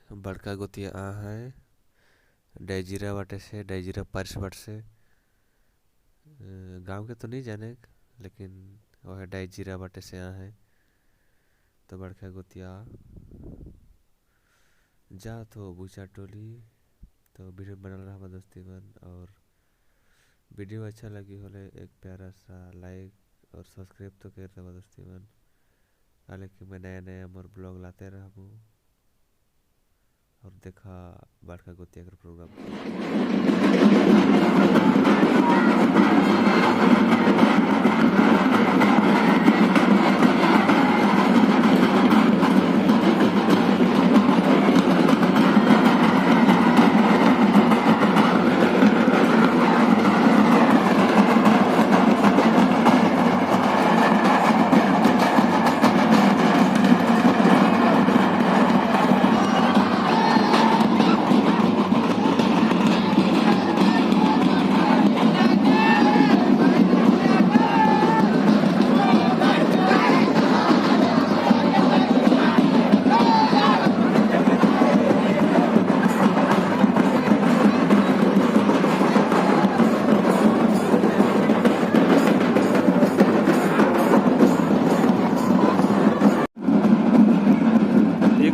बड़का गोतिया आ है डाइजीरा वाटे से डाइजीरा पारिस वाट से गांव के तो नहीं जाने लेकिन वह डाइजीरा वाटे से आ है। तो बड़का गोतिया जा तो बूचा टोली तो वीडियो बनल रहा दोस्ती मन। और वीडियो अच्छा लगी होले एक प्यारा सा लाइक और सब्सक्राइब तो कर देवा दोस्ती मन। हालांकि मैं नया नया मोर ब्लॉग लाते रहूँ और देखा बड़का गोतिया का प्रोग्राम।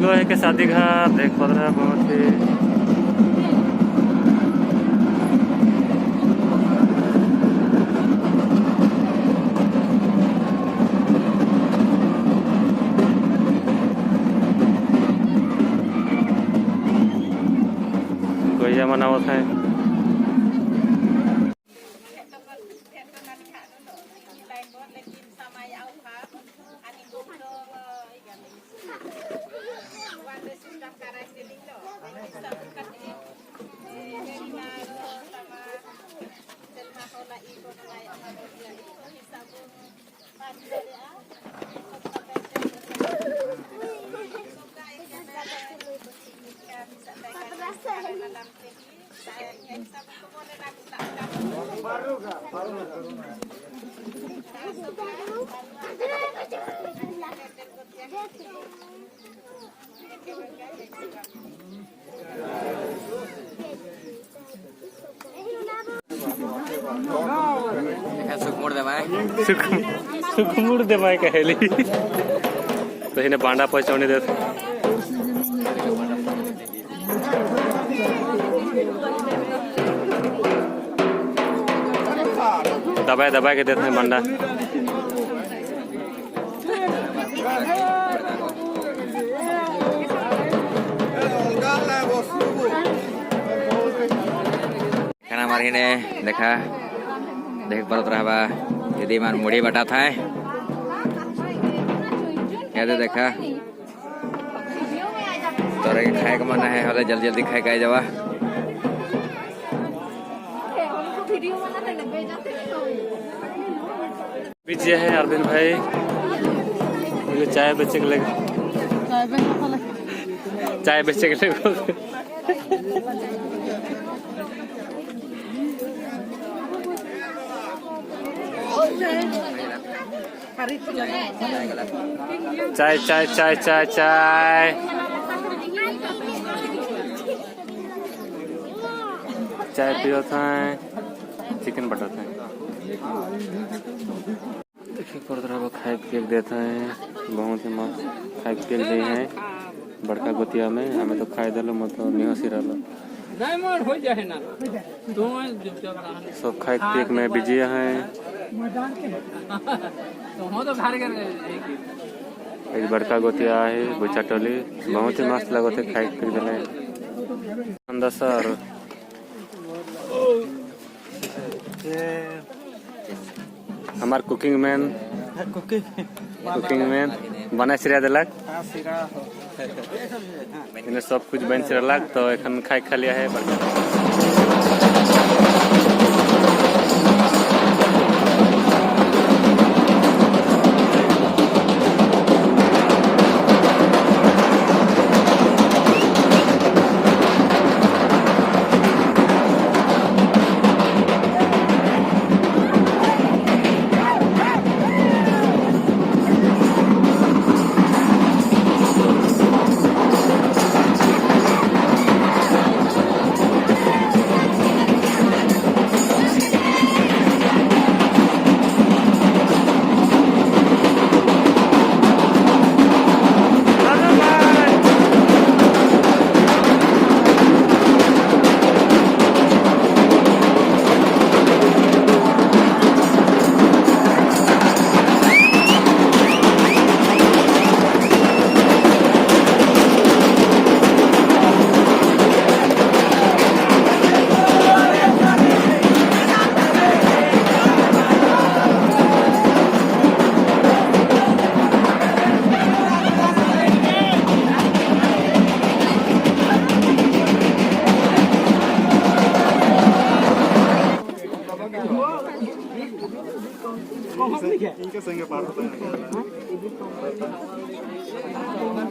है के शादी घर देख पा रहा बहुत ही कोई मनावत है। सुखमुड़ दे माय कहली तो इन्हें बांडा पहुंचाने दे दबाए दबाए के देते हैं बांडा। खाना मारी ने देखा देख परत रहा यदि मान मुड़ी बटा था क्या दे देखा तो खाए का मन है हले जल्दी जल्दी खाए का जावा पीछे है अरविंद भाई मुझे चाय बेचे के लगे चाय बेचे के लगे चाय चाय चाय चाय चाय चाय पियो था चिकन बटर था देखिए पर खाए केक देता है बहुत ही मस्त खाए केक दे है बड़का गोतिया में हमें तो खाए दिलो मत नहीं हसी रहा सब खाए केक में बिजी है। एक बड़का गोतिया है बुचा टोली बहुत ही मस्त लगो थे खाए केक दिले अंदर सर हमार कुकिंग मैन बना सिरा दिलक इन्हें सब कुछ बन सिरलक तो एखन खाए खा लिया है इनके संगे पार होता है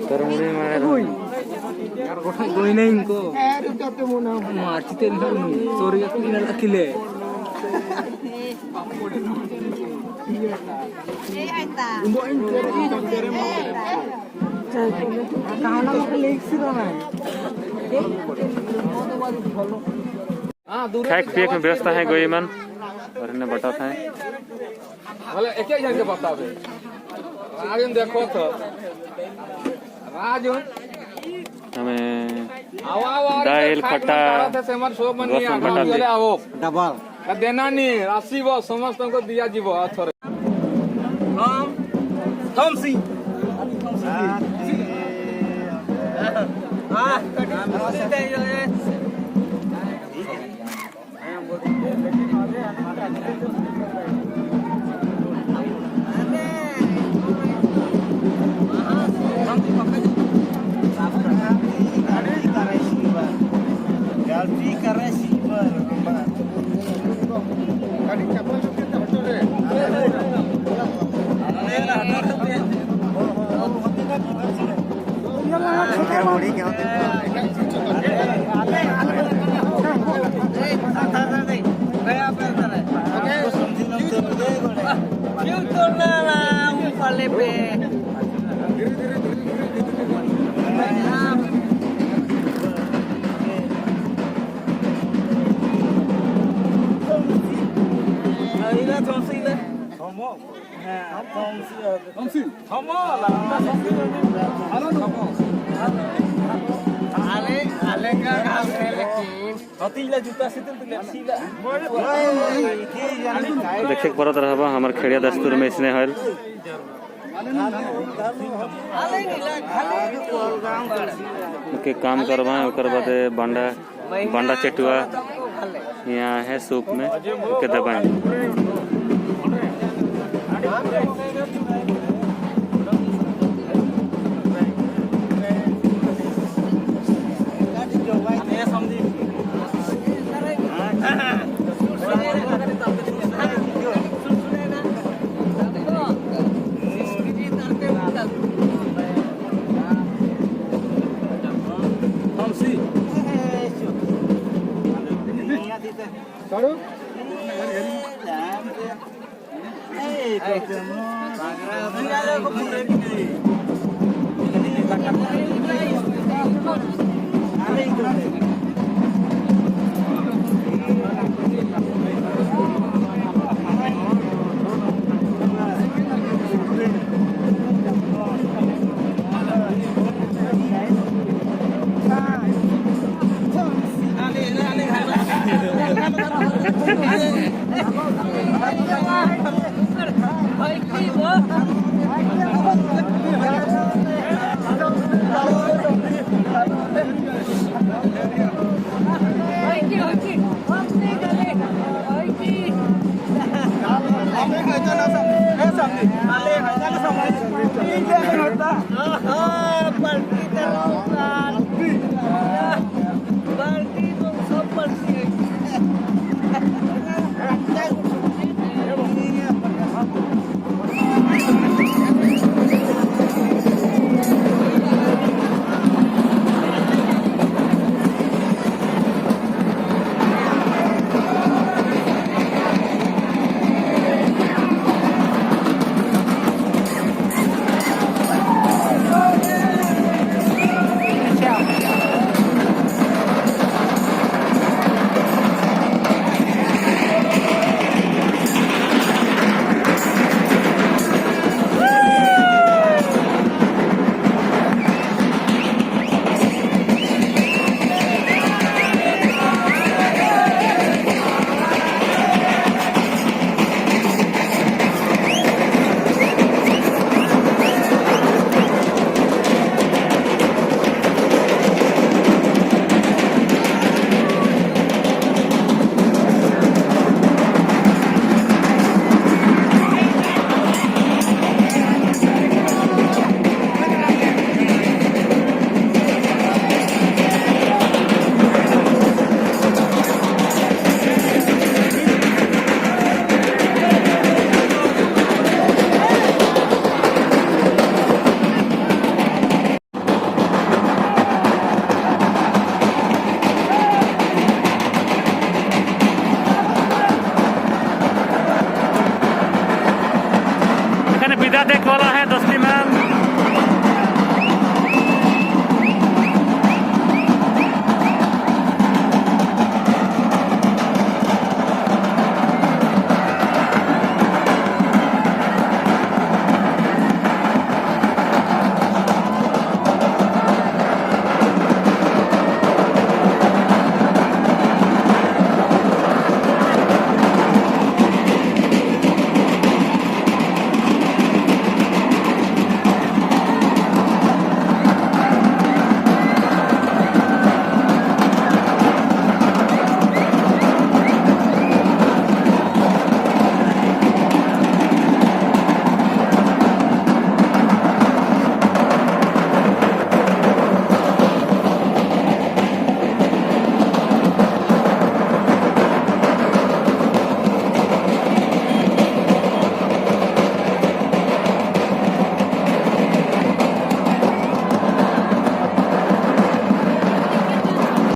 करमुड़ी मारे यार गोठा कोई नहीं इनको मारते नहीं सॉरी किन अकेले खाए पिए में व्यवस्था है गोईमन और इन्हें बटा था भले एक जन के बतावे राजन देखो तो राजन हमें आवा दाल खट्टा रसम खट्टा दे आओ डबल देना नहीं राशि वो समस्त को दिया जीव थोड़े हम थमसी हां देखे परत रहबा हमर खेड़िया दस्तूर में इसने हल के काम करवा ओकर बाद बांडा चटुआ यहाँ है सूप में के दबाएं Hey,